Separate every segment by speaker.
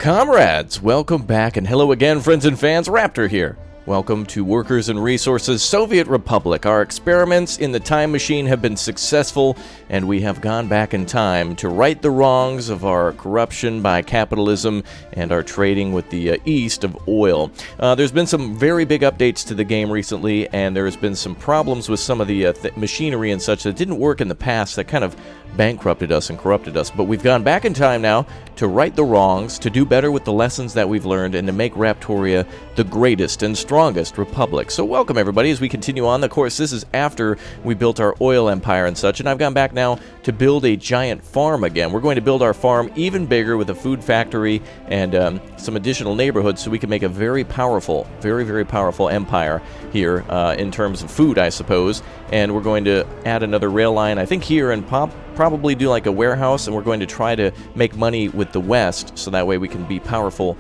Speaker 1: Comrades, welcome back and hello again, friends and fans. Raptor here. Welcome to Workers and Resources Soviet Republic. Our experiments in the time machine have been successful, and we have gone back in time to right the wrongs of our corruption by capitalism and our trading with the east of oil. There's been some very big updates to the game recently, and there's been some problems with some of the machinery and such that didn't work in the past that kind of bankrupted us and corrupted us. But we've gone back in time now to right the wrongs, to do better with the lessons that we've learned, and to make Raptoria the greatest and strongest republic. So welcome everybody as we continue on. Of course, this is after we built our oil empire and such, and I've gone back now to build a giant farm again. We're going to build our farm even bigger with a food factory and some additional neighborhoods so we can make a very powerful, very powerful empire here in terms of food, I suppose. And we're going to add another rail line, I think, here, and probably do like a warehouse, and we're going to try to make money with the west so that way we can be powerful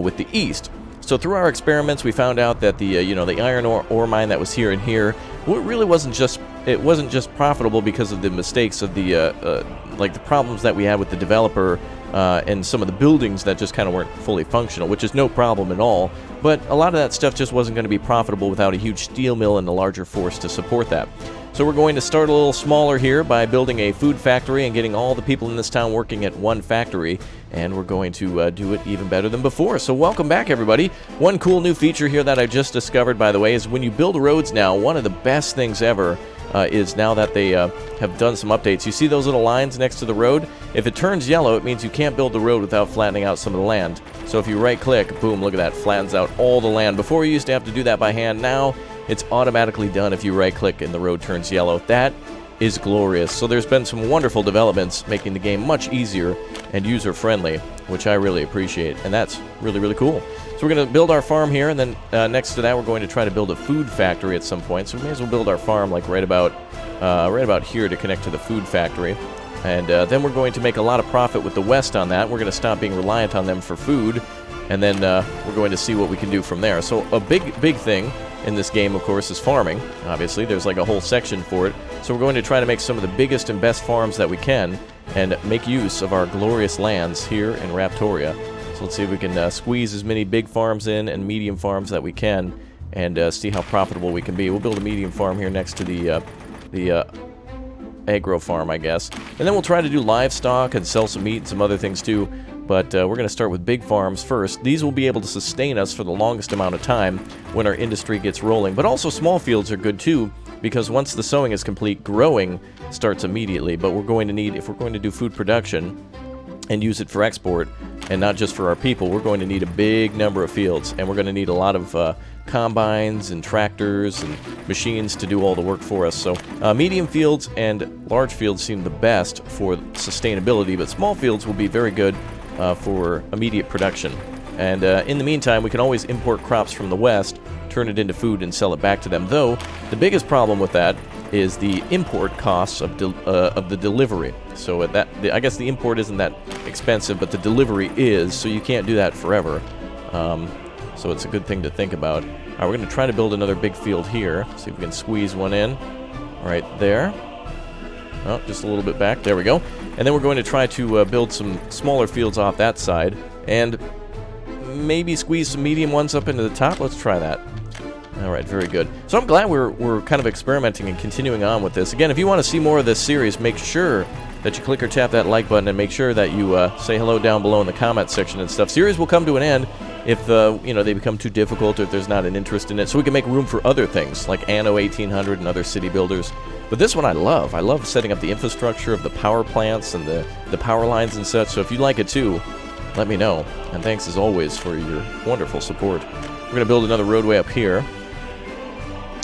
Speaker 1: with the east. So through our experiments, we found out that the the iron ore mine that was here and here, well, it really wasn't just profitable because of the mistakes of the like the problems that we had with the developer and some of the buildings that just kind of weren't fully functional, which is no problem at all. But a lot of that stuff just wasn't going to be profitable without a huge steel mill and a larger force to support that. So we're going to start a little smaller here by building a food factory and getting all the people in this town working at one factory, and we're going to do it even better than before. So welcome back, everybody. One cool new feature here that I just discovered, by the way, is when you build roads now, one of the best things ever is now that they have done some updates. You see those little lines next to the road? If it turns yellow, it means you can't build the road without flattening out some of the land. So if you right-click, boom, look at that, flattens out all the land. Before you used to have to do that by hand. Now it's automatically done if you right-click and the road turns yellow. That is glorious. So there's been some wonderful developments making the game much easier and user-friendly, which I really appreciate, and that's really cool. So we're going to build our farm here, and then next to that we're going to try to build a food factory at some point. So we may as well build our farm like right about here to connect to the food factory. And then we're going to make a lot of profit with the west on that. We're going to stop being reliant on them for food, and then we're going to see what we can do from there. So a big thing in this game, of course, is farming. Obviously, there's like a whole section for it. So we're going to try to make some of the biggest and best farms that we can and make use of our glorious lands here in Raptoria. So let's see if we can squeeze as many big farms in and medium farms that we can, and see how profitable we can be. We'll build a medium farm here next to the agro farm, I guess. And then we'll try to do livestock and sell some meat and some other things too. But we're going to start with big farms first. These will be able to sustain us for the longest amount of time when our industry gets rolling. But also small fields are good too, because once the sowing is complete, growing starts immediately. But we're going to need, if we're going to do food production and use it for export, and not just for our people, we're going to need a big number of fields. And we're going to need a lot of combines and tractors and machines to do all the work for us. So medium fields and large fields seem the best for sustainability, but small fields will be very good for immediate production. And in the meantime, we can always import crops from the west, turn it into food, and sell it back to them. Though, the biggest problem with that is the import costs of the delivery. So I guess the import isn't that expensive, but the delivery is, so you can't do that forever. So it's a good thing to think about. All right, we're going to try to build another big field here. See if we can squeeze one in. Right there. Oh, just a little bit back. There we go. And then we're going to try to build some smaller fields off that side, and maybe squeeze some medium ones up into the top. Let's try that. All right, very good. So I'm glad we're kind of experimenting and continuing on with this. Again, if you want to see more of this series, make sure that you click or tap that like button, and make sure that you say hello down below in the comment section and stuff. Series will come to an end if they become too difficult, or if there's not an interest in it, so we can make room for other things like Anno 1800 and other city builders. But this one I love. I love setting up the infrastructure of the power plants and the power lines and such. So if you like it too, let me know. And thanks as always for your wonderful support. We're going to build another roadway up here.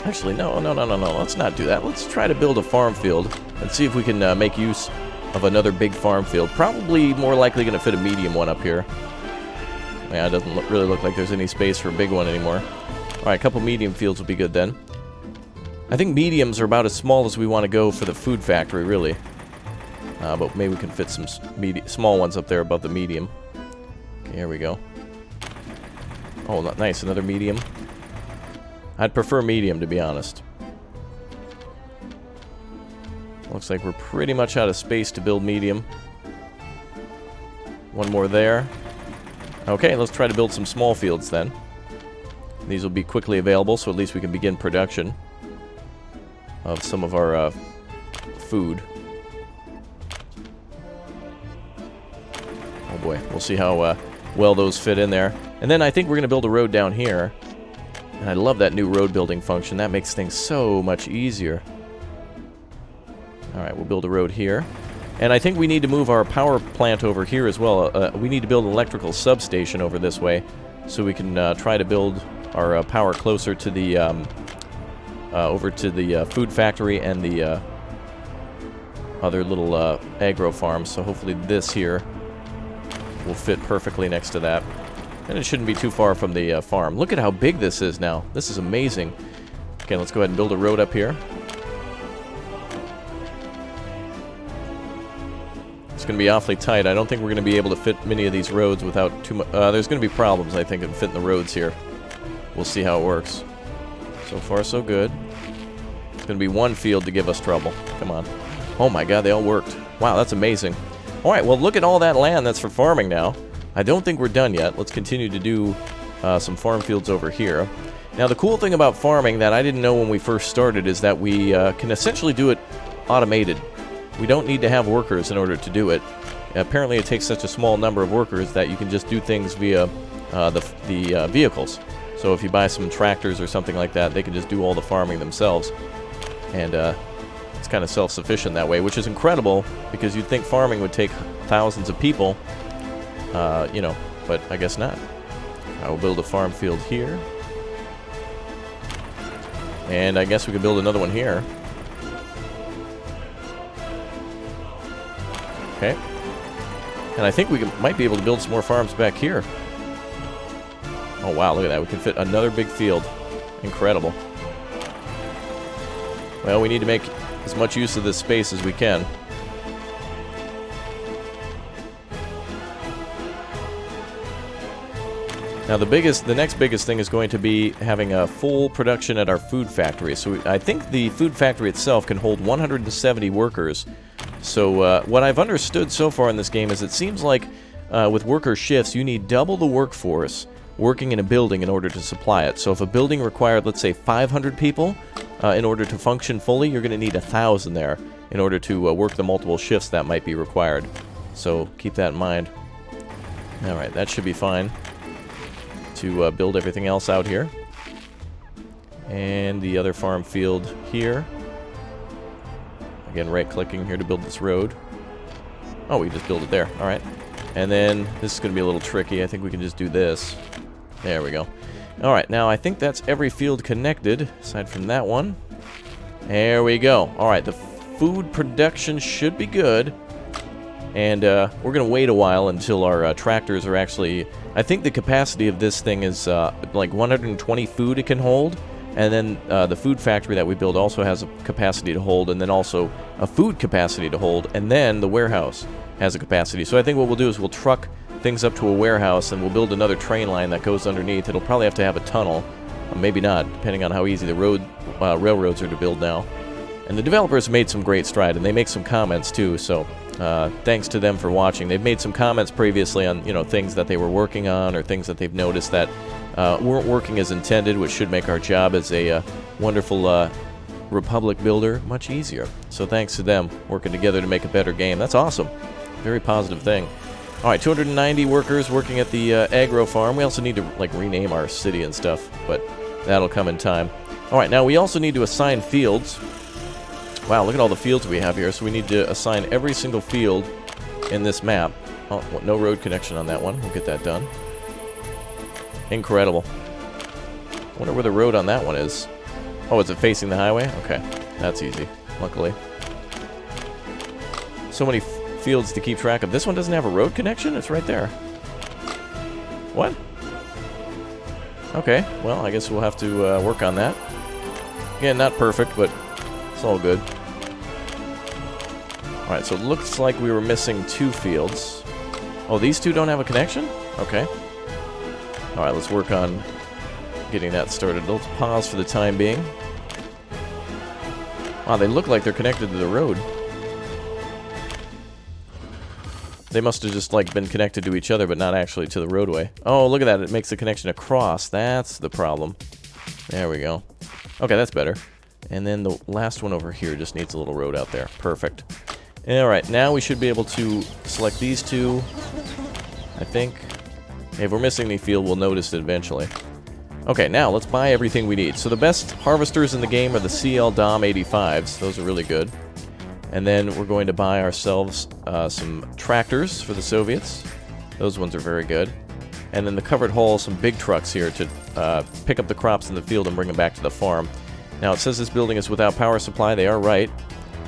Speaker 1: Actually, no. Let's not do that. Let's try to build a farm field and see if we can make use of another big farm field. Probably more likely going to fit a medium one up here. Yeah, it doesn't really look like there's any space for a big one anymore. All right, a couple medium fields will be good then. I think mediums are about as small as we want to go for the food factory, really. But maybe we can fit some small ones up there above the medium. Okay, here we go. Oh, nice, another medium. I'd prefer medium, to be honest. Looks like we're pretty much out of space to build medium. One more there. Okay, let's try to build some small fields then. These will be quickly available, so at least we can begin production of some of our food. Oh boy, we'll see how well those fit in there. And then I think we're going to build a road down here. And I love that new road building function. That makes things so much easier. Alright, we'll build a road here. And I think we need to move our power plant over here as well. We need to build an electrical substation over this way so we can try to build our power closer to the over to the food factory and the other little agro farms. So hopefully this here will fit perfectly next to that. And it shouldn't be too far from the farm. Look at how big this is now. This is amazing. Okay, let's go ahead and build a road up here. It's going to be awfully tight. I don't think we're going to be able to fit many of these roads without too much... there's going to be problems, I think, in fitting the roads here. We'll see how it works. So far, so good. It's going to be one field to give us trouble. Come on. Oh my god, they all worked. Wow, that's amazing. Alright, well, look at all that land that's for farming now. I don't think we're done yet. Let's continue to do some farm fields over here. Now, the cool thing about farming that I didn't know when we first started is that we can essentially do it automated. We don't need to have workers in order to do it. Apparently, it takes such a small number of workers that you can just do things via the vehicles. So if you buy some tractors or something like that, they can just do all the farming themselves. And it's kind of self-sufficient that way, which is incredible because you'd think farming would take thousands of people. You know, but I guess not. I will build a farm field here. And I guess we can build another one here. Okay. And I think we might be able to build some more farms back here. Oh wow, look at that. We can fit another big field. Incredible. Well, we need to make as much use of this space as we can. Now the next biggest thing is going to be having a full production at our food factory. So I think the food factory itself can hold 170 workers. So what I've understood so far in this game is it seems like with worker shifts you need double the workforce working in a building in order to supply it. So if a building required, let's say, 500 people in order to function fully, you're going to need 1,000 there in order to work the multiple shifts that might be required. So keep that in mind. Alright, that should be fine to build everything else out here. And the other farm field here. Again, right-clicking here to build this road. Oh, we just built it there. Alright. And then this is going to be a little tricky. I think we can just do this. There we go. Alright, now I think that's every field connected, aside from that one. There we go. Alright, the food production should be good. And we're going to wait a while until our tractors are actually... I think the capacity of this thing is like 120 food it can hold. And then the food factory that we build also has a capacity to hold, and then also a food capacity to hold, and then the warehouse has a capacity. So I think what we'll do is we'll truck things up to a warehouse, and we'll build another train line that goes underneath. It'll probably have to have a tunnel, maybe not, depending on how easy the railroads are to build now. And the developers made some great stride, and they make some comments too, so thanks to them for watching. They've made some comments previously on, you know, things that they were working on or things that they've noticed that weren't working as intended, which should make our job as a wonderful Republic builder much easier. So thanks to them working together to make a better game. That's awesome. Very positive thing. Alright, 290 workers working at the agro farm. We also need to like rename our city and stuff, but that'll come in time. Alright, now we also need to assign fields. Wow, look at all the fields we have here. So we need to assign every single field in this map. Oh, no road connection on that one. We'll get that done. Incredible. Wonder where the road on that one is. Oh, is it facing the highway? Okay, that's easy, luckily. So many fields to keep track of. This one doesn't have a road connection? It's right there. What? Okay, well, I guess we'll have to work on that. Again, not perfect, but it's all good. Alright, so it looks like we were missing 2 fields. Oh, these 2 don't have a connection? Okay. Alright, let's work on getting that started. Let's pause for the time being. Wow, they look like they're connected to the road. They must have just, like, been connected to each other, but not actually to the roadway. Oh, look at that. It makes the connection across. That's the problem. There we go. Okay, that's better. And then the last one over here just needs a little road out there. Perfect. Alright, now we should be able to select these two, I think. If we're missing any field, we'll notice it eventually. Okay, now let's buy everything we need. So the best harvesters in the game are the CL Dom 85s. Those are really good. And then we're going to buy ourselves some tractors for the Soviets. Those ones are very good. And then the covered haul, some big trucks here to pick up the crops in the field and bring them back to the farm. Now, it says this building is without power supply. They are right.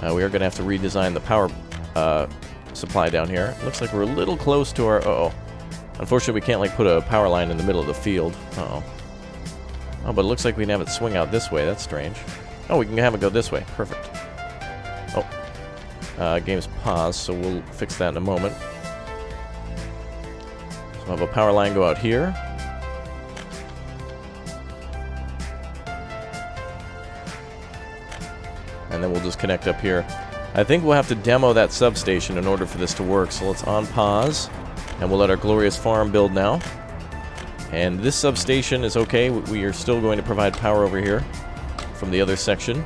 Speaker 1: We are going to have to redesign the power supply down here. Looks like we're a little close to our... Uh-oh. Unfortunately, we can't, like, put a power line in the middle of the field. Uh-oh. Oh, but it looks like we can have it swing out this way. That's strange. Oh, we can have it go this way. Perfect. Oh. Game's paused, so we'll fix that in a moment. So we'll have a power line go out here. And then we'll just connect up here. I think we'll have to demo that substation in order for this to work, so let's on pause. And we'll let our glorious farm build now. And this substation is okay. We are still going to provide power over here from the other section.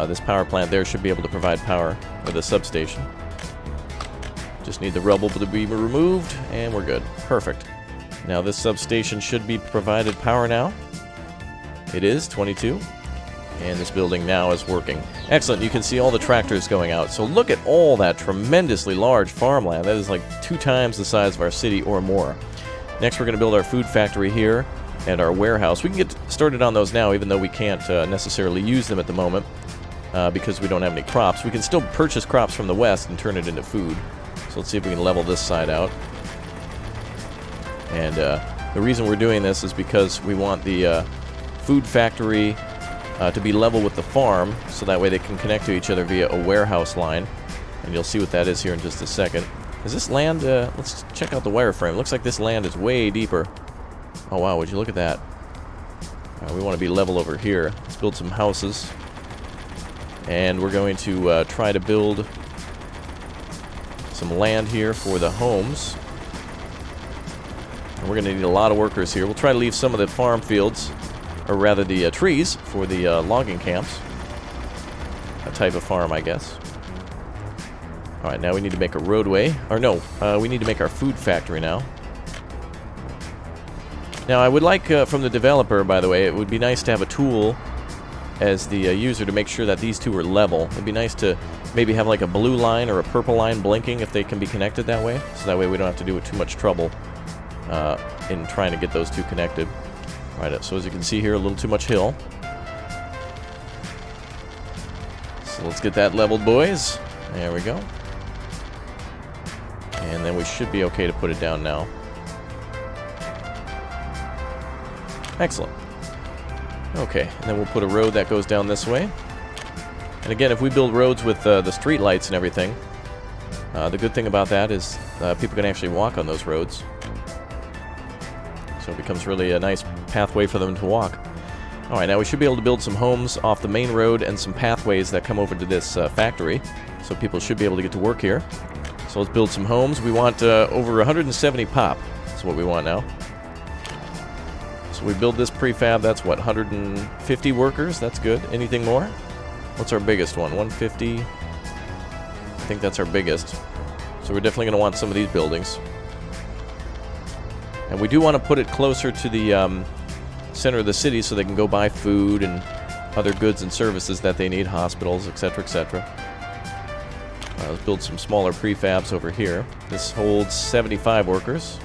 Speaker 1: This power plant there should be able to provide power for the substation. Just need the rubble to be removed, and we're good. Perfect. Now this substation should be provided power now. It is, 22. And this building now is working. Excellent, you can see all the tractors going out. So look at all that tremendously large farmland. That is like 2 times the size of our city or more. Next we're going to build our food factory here and our warehouse. We can get started on those now, even though we can't necessarily use them at the moment because we don't have any crops. We can still purchase crops from the west and turn it into food. So let's see if we can level this side out. And the reason we're doing this is because we want the food factory to be level with the farm, so that way they can connect to each other via a warehouse line. And you'll see what that is here in just a second. Is this land, let's check out the wireframe. Looks like this land is way deeper. Oh wow, would you look at that. We want to be level over here. Let's build some houses. And we're going to try to build some land here for the homes. And we're going to need a lot of workers here. We'll try to leave some of the farm fields, or rather the trees, for the logging camps. A type of farm, I guess. Alright, now we need to make a roadway. Or no, we need to make our food factory now. Now, I would like, from the developer, by the way, it would be nice to have a tool as the user to make sure that these two are level. It'd be nice to maybe have like a blue line or a purple line blinking if they can be connected that way. So that way we don't have to do it too much trouble in trying to get those two connected. Alright, so as you can see here, a little too much hill. So let's get that leveled, boys. There we go. And then we should be okay to put it down now. Excellent. Okay, and then we'll put a road that goes down this way. And again, if we build roads with the street lights and everything, the good thing about that is people can actually walk on those roads. So it becomes really a nice pathway for them to walk. Alright, now we should be able to build some homes off the main road and some pathways that come over to this factory. So people should be able to get to work here. So let's build some homes. We want over 170 pop. That's what we want now. So we build this prefab. That's what, 150 workers? That's good. Anything more? What's our biggest one? 150? I think that's our biggest. So we're definitely going to want some of these buildings. And we do want to put it closer to the center of the city so they can go buy food and other goods and services that they need, hospitals, etc., etc. Let's build some smaller prefabs over here. This holds 75 workers.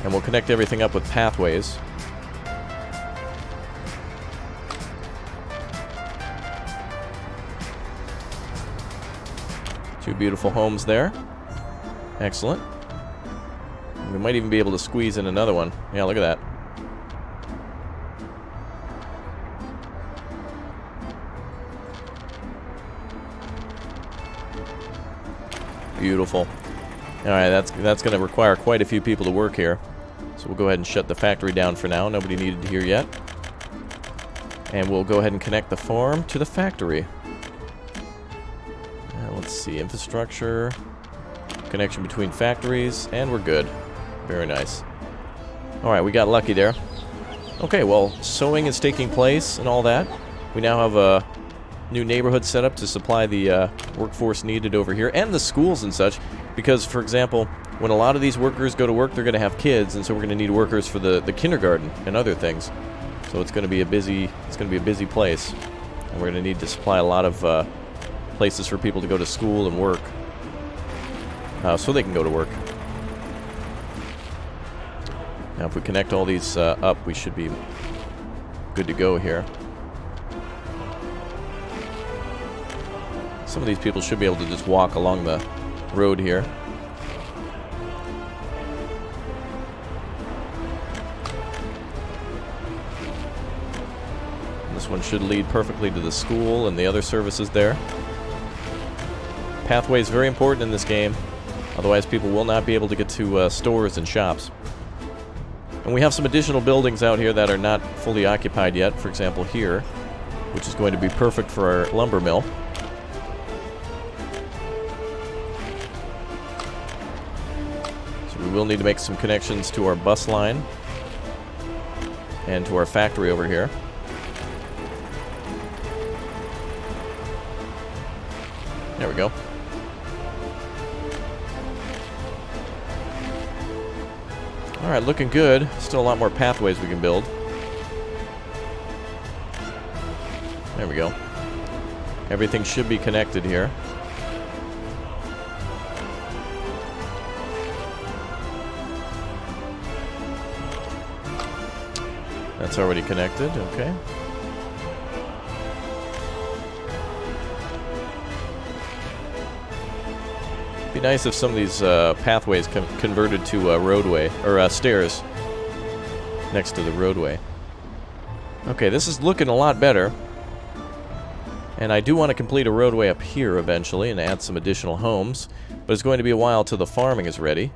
Speaker 1: And we'll connect everything up with pathways. Two beautiful homes there. Excellent. We might even be able to squeeze in another one. Yeah, look at that. Beautiful. Alright, that's going to require quite a few people to work here. So we'll go ahead and shut the factory down for now. Nobody needed here yet. And we'll go ahead and connect the farm to the factory. Let's see, infrastructure, connection between factories, and we're good. Very nice. Alright, we got lucky there. Okay, well, sowing is taking place and all that. We now have a new neighborhood set up to supply the workforce needed over here, and the schools and such, because, for example, when a lot of these workers go to work, they're going to have kids, and so we're going to need workers for the kindergarten and other things. So it's going to be a busy place, and we're going to need to supply a lot of places for people to go to school and work, so they can go to work. Now, if we connect all these up, we should be good to go here. Some of these people should be able to just walk along the road here. This one should lead perfectly to the school and the other services there. Pathway is very important in this game. Otherwise, people will not be able to get to stores and shops. And we have some additional buildings out here that are not fully occupied yet. For example, here, which is going to be perfect for our lumber mill. So we will need to make some connections to our bus line and to our factory over here. There we go. Alright, looking good. Still a lot more pathways we can build. There we go. Everything should be connected here. That's already connected, okay. Be nice if some of these pathways converted to a roadway, or stairs next to the roadway. Okay, this is looking a lot better. And I do want to complete a roadway up here eventually and add some additional homes. But it's going to be a while till the farming is ready.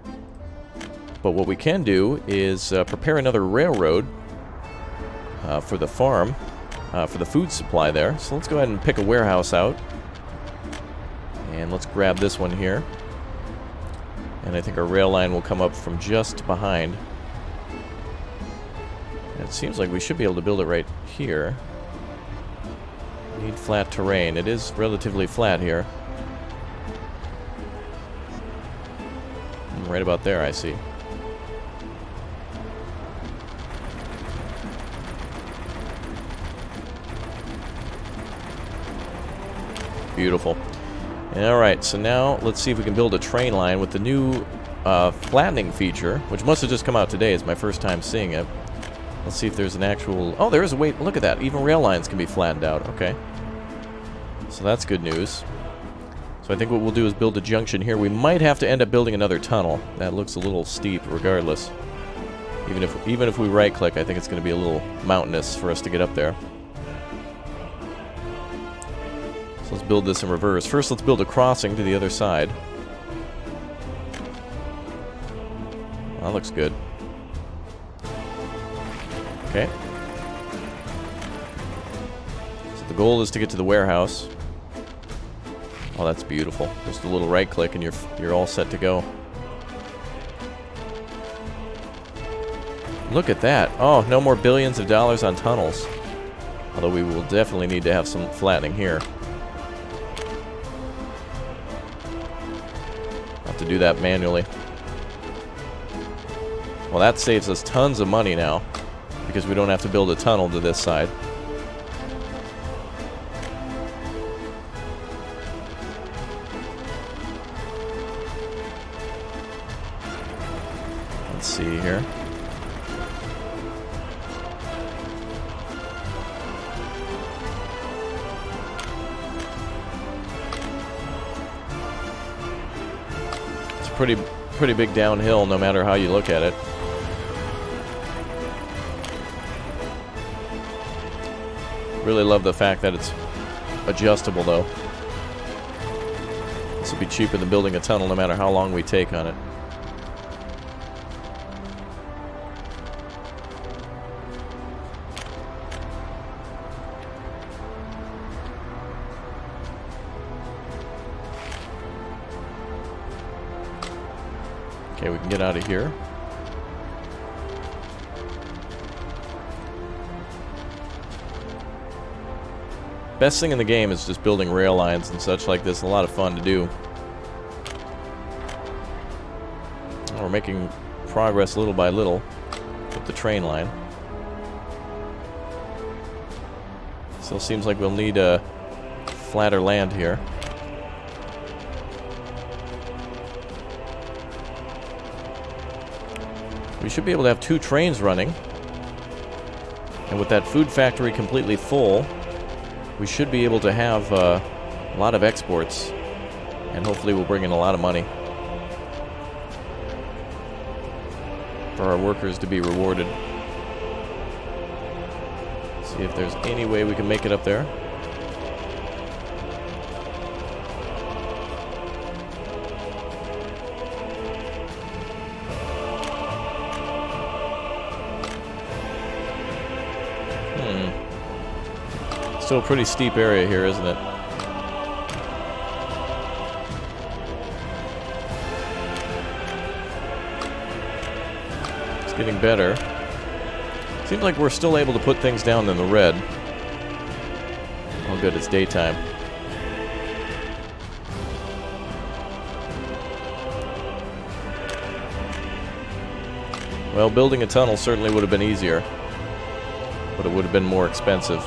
Speaker 1: But what we can do is prepare another railroad for the farm, for the food supply there. So let's go ahead and pick a warehouse out. And let's grab this one here. And I think our rail line will come up from just behind. And it seems like we should be able to build it right here. Need flat terrain. It is relatively flat here. Right about there, I see. Beautiful. Alright, so now let's see if we can build a train line with the new flattening feature, which must have just come out today. It's my first time seeing it. Let's see if there's an actual... Oh, there is a way... Look at that. Even rail lines can be flattened out. Okay. So that's good news. So I think what we'll do is build a junction here. We might have to end up building another tunnel. That looks a little steep regardless. Even if we right-click, I think it's going to be a little mountainous for us to get up there. So let's build this in reverse. First, let's build a crossing to the other side. That looks good. Okay. So the goal is to get to the warehouse. Oh, that's beautiful. Just a little right-click and you're all set to go. Look at that. Oh, no more billions of dollars on tunnels. Although we will definitely need to have some flattening here. Have to do that manually. Well, that saves us tons of money now, because we don't have to build a tunnel to this side. Let's see here. It's pretty big downhill no matter how you look at it. Really love the fact that it's adjustable, though. This will be cheaper than building a tunnel no matter how long we take on it. Okay, we can get out of here. Best thing in the game is just building rail lines and such like this. A lot of fun to do. We're making progress little by little with the train line. Still seems like we'll need a flatter land here. We should be able to have 2 trains running. And with that food factory completely full, we should be able to have a lot of exports. And hopefully we'll bring in a lot of money for our workers to be rewarded. See if there's any way we can make it up there. Still a pretty steep area here, isn't it? It's getting better. Seems like we're still able to put things down in the red. Oh good, it's daytime. Well, building a tunnel certainly would have been easier, but it would have been more expensive.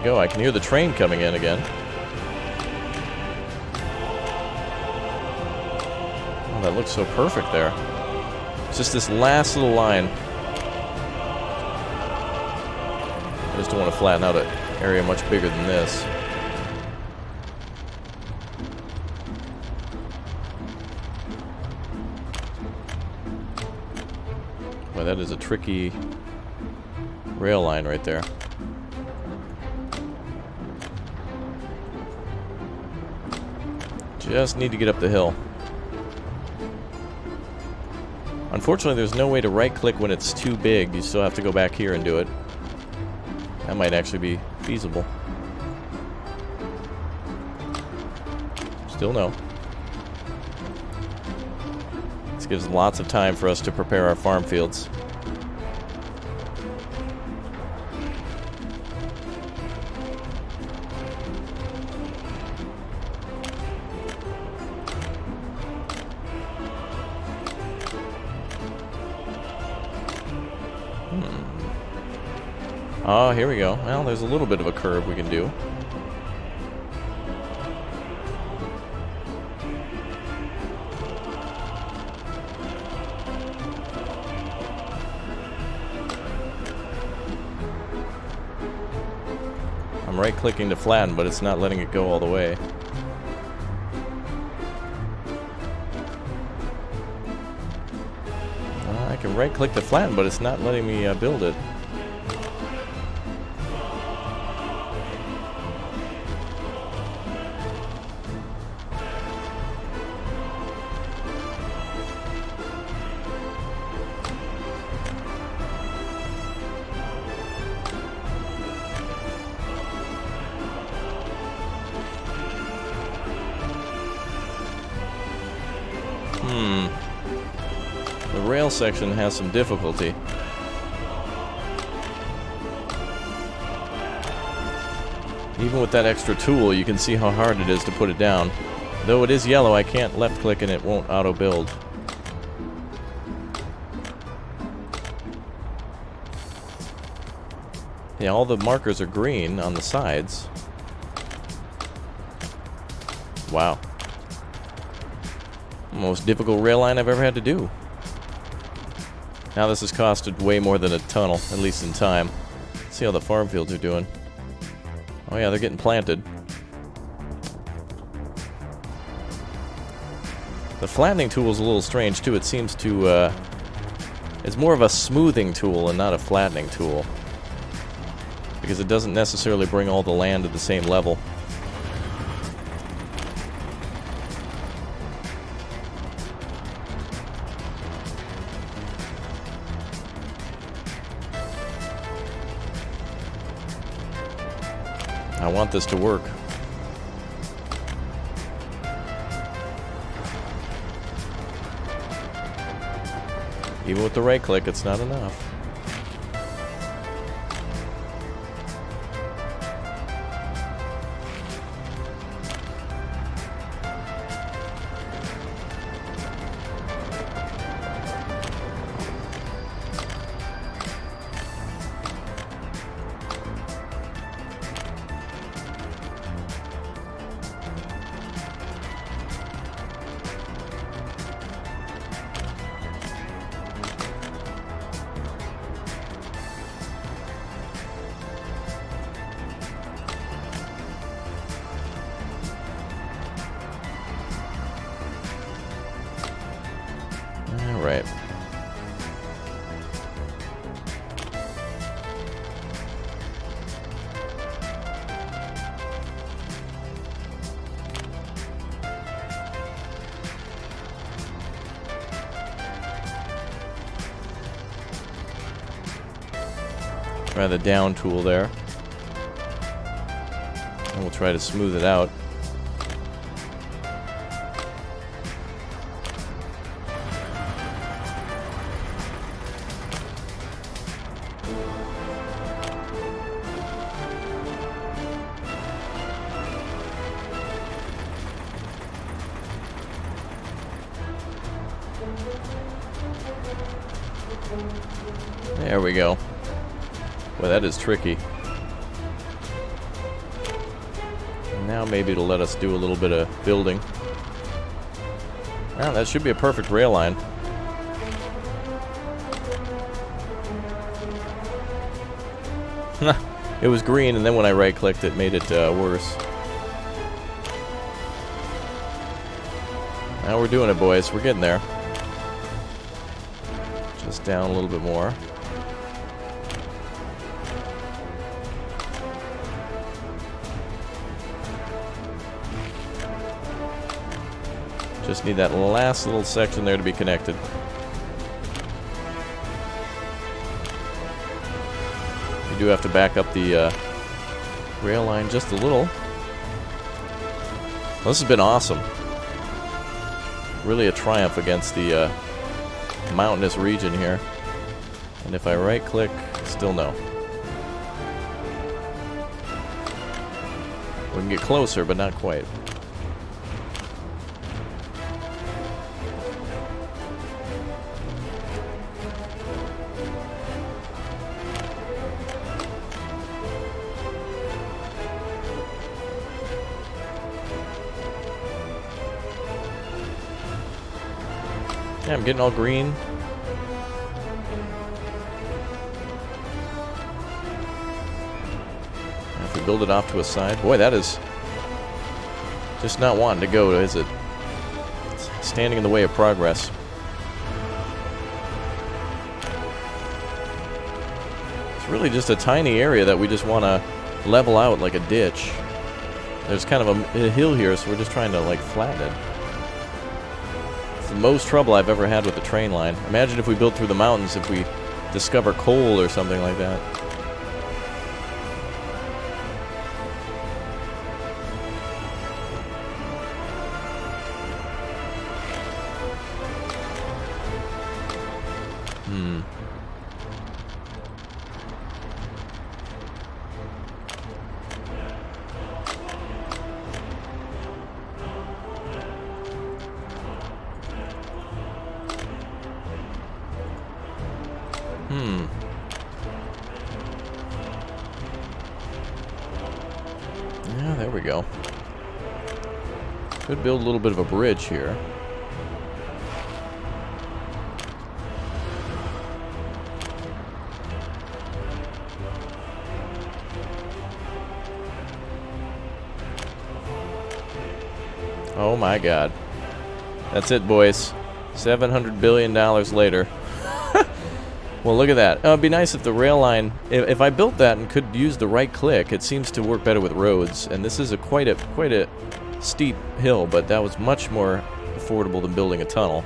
Speaker 1: Go. I can hear the train coming in again. Oh, that looks so perfect there. It's just this last little line. I just don't want to flatten out an area much bigger than this. Boy, that is a tricky rail line right there. Just need to get up the hill. Unfortunately, there's no way to right-click when it's too big. You still have to go back here and do it. That might actually be feasible. Still no. This gives lots of time for us to prepare our farm fields. Oh, here we go. Well, there's a little bit of a curve we can do. I'm right-clicking to flatten, but it's not letting it go all the way. I can right-click to flatten, but it's not letting me build it. The rail section has some difficulty. Even with that extra tool, you can see how hard it is to put it down. Though it is yellow, I can't left click and it won't auto build. Yeah, all the markers are green on the sides. Wow. Most difficult rail line I've ever had to do. Now this has costed way more than a tunnel, at least in time. Let's see how the farm fields are doing. Oh yeah, they're getting planted. The flattening tool is a little strange too. It seems to, it's more of a smoothing tool and not a flattening tool. Because it doesn't necessarily bring all the land to the same level. I want this to work. Even with the right click, it's not enough. Right. Try the down tool there. And we'll try to smooth it out. There we go. Well, that is tricky. Now maybe it'll let us do a little bit of building. Well, that should be a perfect rail line. It was green, and then when I right-clicked, it made it worse. Now we're doing it, boys. We're getting there. Just down a little bit more. Just need that last little section there to be connected. You do have to back up the rail line just a little. Well, this has been awesome. Really a triumph against the mountainous region here. And if I right click, still no. We can get closer, but not quite. Yeah, I'm getting all green. If we build it off to a side, boy, that is just not wanting to go, is it? It's standing in the way of progress. It's really just a tiny area that we just want to level out like a ditch. There's kind of a hill here, so we're just trying to like flatten it. It's the most trouble I've ever had with the train line. Imagine if we built through the mountains, if we discover coal or something like that. Yeah, there we go. Could build a little bit of a bridge here. Oh my god. That's it, boys. $700 billion later. Well, look at that. It'd be nice if the rail line, if I built that and could use the right click, it seems to work better with roads. And this is quite a steep hill, but that was much more affordable than building a tunnel.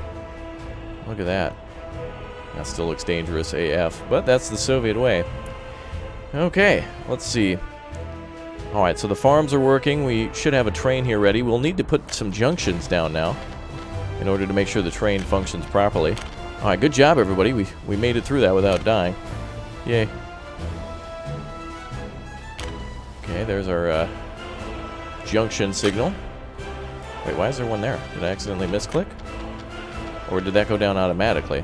Speaker 1: Look at that. That still looks dangerous AF, but that's the Soviet way. Okay, let's see. Alright, so the farms are working. We should have a train here ready. We'll need to put some junctions down now in order to make sure the train functions properly. Alright, good job, everybody. We made it through that without dying. Yay. Okay, there's our junction signal. Wait, why is there one there? Did I accidentally misclick? Or did that go down automatically?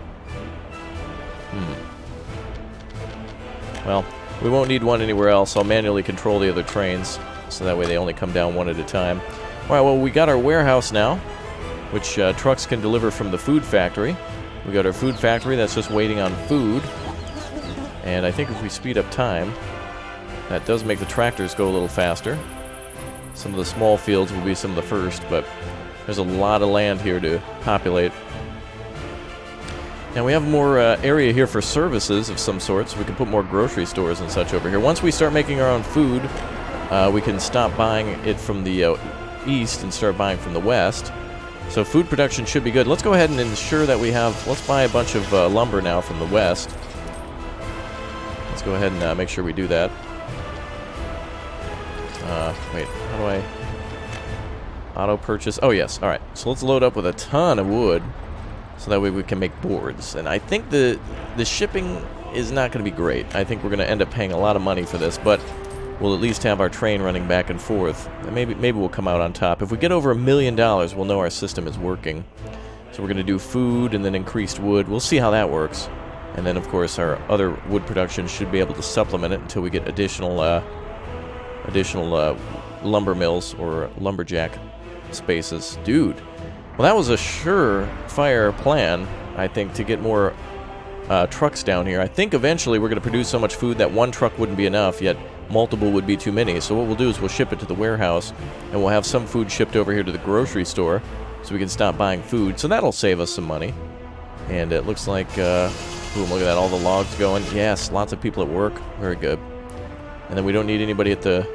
Speaker 1: Well, we won't need one anywhere else. I'll manually control the other trains, so that way they only come down one at a time. Alright, well, we got our warehouse now, which trucks can deliver from the food factory. We got our food factory that's just waiting on food. And I think if we speed up time, that does make the tractors go a little faster. Some of the small fields will be some of the first, but there's a lot of land here to populate. Now we have more area here for services of some sort, so we can put more grocery stores and such over here. Once we start making our own food, we can stop buying it from the east and start buying from the west. So food production should be good. Let's go ahead and ensure that we have... Let's buy a bunch of lumber now from the west. Let's go ahead and make sure we do that. Wait, how do I... Auto purchase? Oh, yes. Alright, so let's load up with a ton of wood, so that way we can make boards. And I think the shipping is not going to be great. I think we're going to end up paying a lot of money for this, but we'll at least have our train running back and forth. And maybe we'll come out on top. If we get over $1 million, we'll know our system is working. So we're going to do food and then increased wood. We'll see how that works. And then, of course, our other wood production should be able to supplement it until we get additional lumber mills or lumberjack spaces. Dude. Well, that was a surefire plan, I think, to get more trucks down here. I think eventually we're going to produce so much food that one truck wouldn't be enough, yet multiple would be too many. So what we'll do is we'll ship it to the warehouse, and we'll have some food shipped over here to the grocery store so we can stop buying food. So that'll save us some money. And it looks like, boom, look at that, all the logs going. Yes, lots of people at work. Very good. And then we don't need anybody at the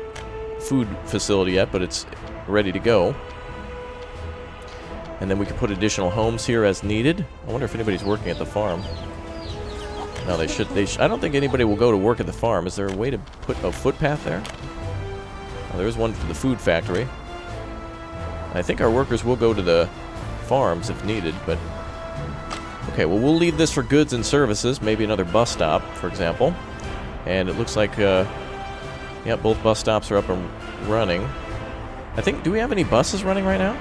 Speaker 1: food facility yet, but it's ready to go. And then we can put additional homes here as needed. I wonder if anybody's working at the farm. No, they should. I don't think anybody will go to work at the farm. Is there a way to put a footpath there? Oh, there's one for the food factory. I think our workers will go to the farms if needed, but... Okay, well, we'll leave this for goods and services. Maybe another bus stop, for example. And it looks like, yeah, both bus stops are up and running. I think, do we have any buses running right now?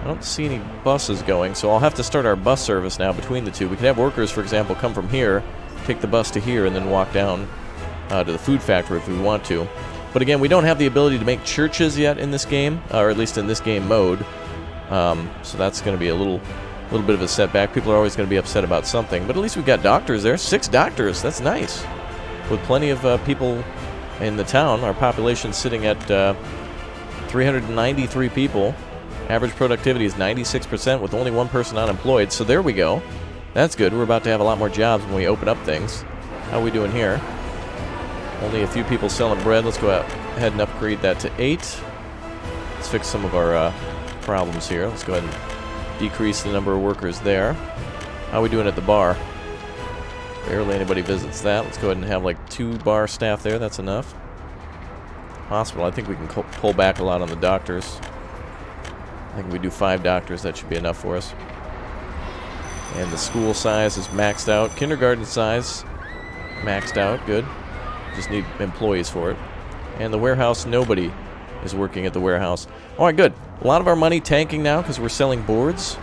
Speaker 1: I don't see any buses going, so I'll have to start our bus service now between the two. We could have workers, for example, come from here, take the bus to here, and then walk down to the food factory if we want to. But again, we don't have the ability to make churches yet in this game, or at least in this game mode. So that's going to be a little bit of a setback. People are always going to be upset about something, but at least we've got doctors there. 6 doctors, that's nice. With plenty of people in the town, our population's sitting at 393 people. Average productivity is 96% with only 1 person unemployed, so there we go. That's good. We're about to have a lot more jobs when we open up things. How are we doing here? Only a few people selling bread. Let's go ahead and upgrade that to 8. Let's fix some of our problems here. Let's go ahead and decrease the number of workers there. How are we doing at the bar? Barely anybody visits that. Let's go ahead and have like 2 bar staff there. That's enough. Hospital, I think we can pull back a lot on the doctors. I think we do 5 doctors, that should be enough for us. And the school size is maxed out. Kindergarten size, maxed out, good. Just need employees for it. And the warehouse, nobody is working at the warehouse. Alright, good. A lot of our money tanking now because we're selling boards.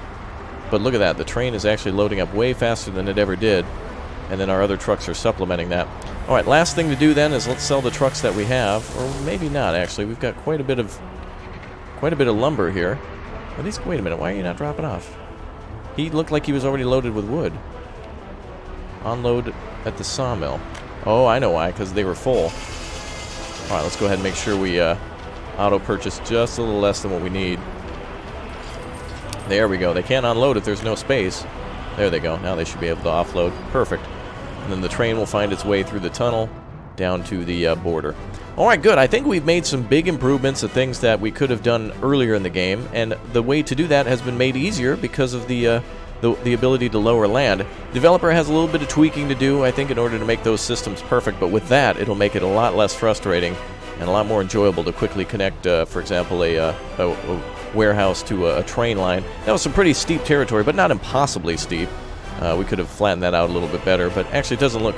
Speaker 1: But look at that, the train is actually loading up way faster than it ever did. And then our other trucks are supplementing that. Alright, last thing to do then is let's sell the trucks that we have. Or maybe not, actually. We've got quite a bit of lumber here. At least, wait a minute, why are you not dropping off? He looked like he was already loaded with wood. Unload at the sawmill. Oh, I know why, because they were full. Alright, let's go ahead and make sure we auto-purchase just a little less than what we need. There we go. They can't unload if there's no space. There they go. Now they should be able to offload. Perfect. And then the train will find its way through the tunnel down to the border. Alright, good. I think we've made some big improvements to things that we could have done earlier in the game, and the way to do that has been made easier because of the ability to lower land. Developer has a little bit of tweaking to do, I think, in order to make those systems perfect, but with that, it'll make it a lot less frustrating and a lot more enjoyable to quickly connect, for example, a warehouse to a train line. That was some pretty steep territory, but not impossibly steep. We could have flattened that out a little bit better, but actually it doesn't look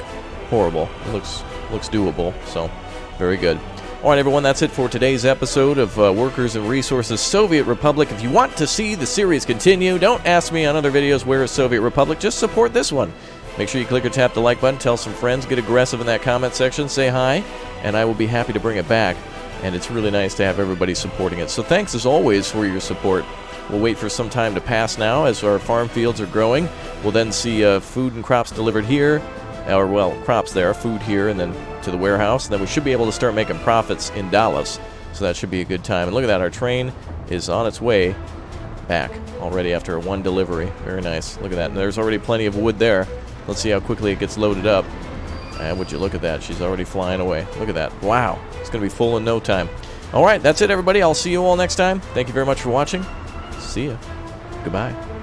Speaker 1: horrible. It looks doable, so very good. All right, everyone, that's it for today's episode of Workers and Resources Soviet Republic. If you want to see the series continue, don't ask me on other videos where is Soviet Republic. Just support this one. Make sure you click or tap the like button, tell some friends, get aggressive in that comment section, say hi, and I will be happy to bring it back. And it's really nice to have everybody supporting it. So thanks, as always, for your support. We'll wait for some time to pass now as our farm fields are growing. We'll then see food and crops delivered here, or, well, crops there, food here, and then to the warehouse. And then we should be able to start making profits in Dallas. So that should be a good time. And look at that, our train is on its way back already after one delivery. Very nice. Look at that. And there's already plenty of wood there. Let's see how quickly it gets loaded up. And would you look at that? She's already flying away. Look at that. Wow. It's going to be full in no time. All right, that's it, everybody. I'll see you all next time. Thank you very much for watching. See ya. Goodbye.